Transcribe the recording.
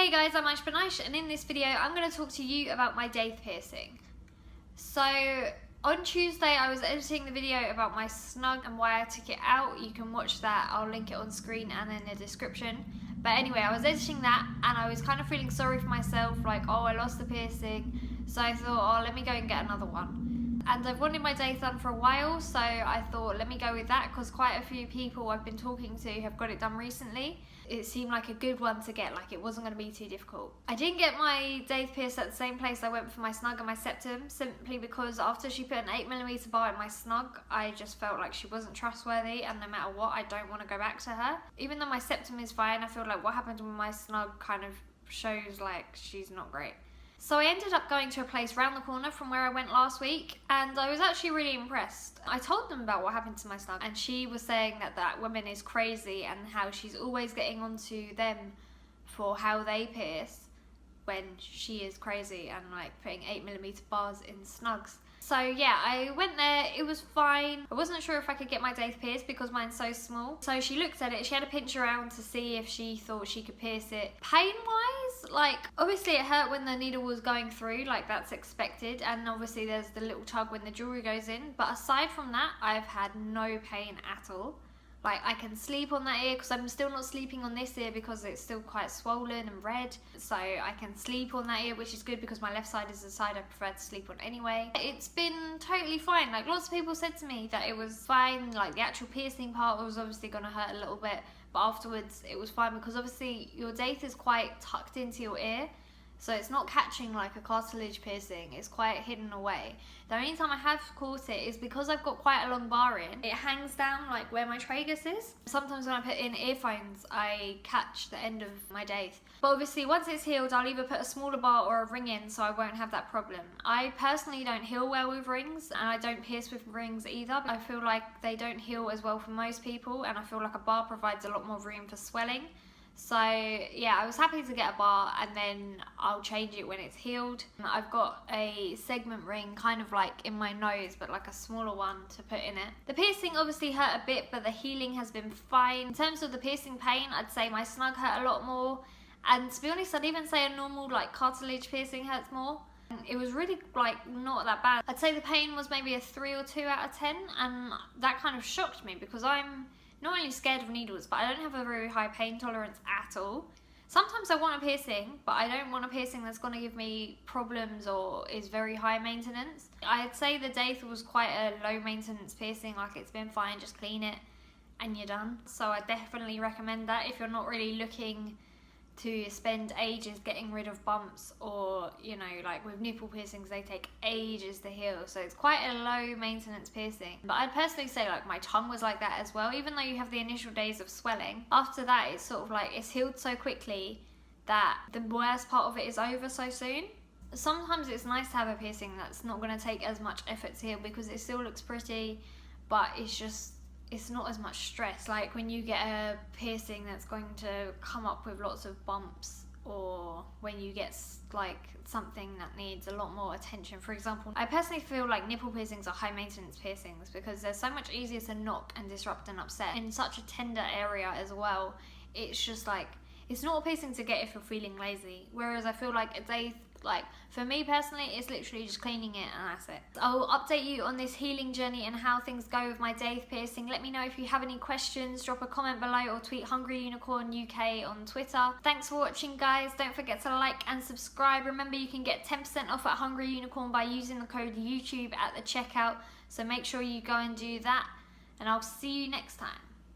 Hey guys, I'm Ashbanish, and in this video I'm going to talk to you about my Daith piercing. So on Tuesday I was editing the video about my snug and why I took it out. You can watch that, I'll link it on screen and in the description. But anyway, I was editing that and I was kind of feeling sorry for myself, like, oh, I lost the piercing. So I thought, oh, let me go and get another one. And I've wanted my Daith done for a while, so I thought, let me go with that, because quite a few people I've been talking to have got it done recently. It seemed like a good one to get, like it wasn't going to be too difficult. I didn't get my Daith pierced at the same place I went for my snug and my septum, simply because after she put an 8mm bar in my snug, I just felt like she wasn't trustworthy, and no matter what, I don't want to go back to her. Even though my septum is fine, I feel like what happened with my snug kind of shows like she's not great. So I ended up going to a place round the corner from where I went last week, and I was actually really impressed. I told them about what happened to my snug, and she was saying that that woman is crazy and how she's always getting onto them for how they pierce when she is crazy and like putting 8mm bars in snugs. So yeah, I went there, it was fine. I wasn't sure if I could get my Daith pierced because mine's so small. So she looked at it, she had to pinch around to see if she thought she could pierce it. Pain-wise, like, obviously it hurt when the needle was going through, like that's expected. And obviously there's the little tug when the jewelry goes in. But aside from that, I've had no pain at all. Like, I can sleep on that ear because I'm still not sleeping on this ear because it's still quite swollen and red. So I can sleep on that ear, which is good because my left side is the side I prefer to sleep on anyway. It's been totally fine. Like, lots of people said to me that it was fine. Like, the actual piercing part was obviously going to hurt a little bit, but afterwards it was fine because obviously your Daith is quite tucked into your ear. So it's not catching like a cartilage piercing, it's quite hidden away. The only time I have caught it is because I've got quite a long bar in. It hangs down like where my tragus is. Sometimes when I put in earphones, I catch the end of my Daith. But obviously once it's healed, I'll either put a smaller bar or a ring in so I won't have that problem. I personally don't heal well with rings, and I don't pierce with rings either. I feel like they don't heal as well for most people, and I feel like a bar provides a lot more room for swelling. So yeah, I was happy to get a bar, and then I'll change it when it's healed. I've got a segment ring kind of like in my nose, but like a smaller one to put in it. The piercing obviously hurt a bit, but the healing has been fine. In terms of the piercing pain, I'd say my snug hurt a lot more, and to be honest, I'd even say a normal like cartilage piercing hurts more. It was really like not that bad. I'd say the pain was maybe a 3 or 2 out of 10, and that kind of shocked me because I'm not only scared of needles, but I don't have a very high pain tolerance at all. Sometimes I want a piercing, but I don't want a piercing that's going to give me problems or is very high maintenance. I'd say the Daith was quite a low maintenance piercing, like it's been fine, just clean it and you're done. So I definitely recommend that if you're not really looking to spend ages getting rid of bumps, or you know, like with nipple piercings, they take ages to heal, so it's quite a low maintenance piercing. But I'd personally say like my tongue was like that as well. Even though you have the initial days of swelling, after that it's sort of like it's healed so quickly that the worst part of it is over so soon. Sometimes it's nice to have a piercing that's not going to take as much effort to heal because it still looks pretty, but it's not as much stress. Like when you get a piercing that's going to come up with lots of bumps, or when you get like something that needs a lot more attention. For example, I personally feel like nipple piercings are high maintenance piercings because they're so much easier to knock and disrupt and upset in such a tender area as well. It's just like, it's not a piercing to get if you're feeling lazy, whereas I feel like a Daith, like for me personally, it's literally just cleaning it and that's it. I'll update you on this healing journey and how things go with my Daith piercing. Let me know if you have any questions, drop a comment below or tweet Hungry Unicorn UK on Twitter. Thanks for watching guys, don't forget to like and subscribe. Remember, you can get 10% off at Hungry Unicorn by using the code YouTube at the checkout, so make sure you go and do that, and I'll see you next time.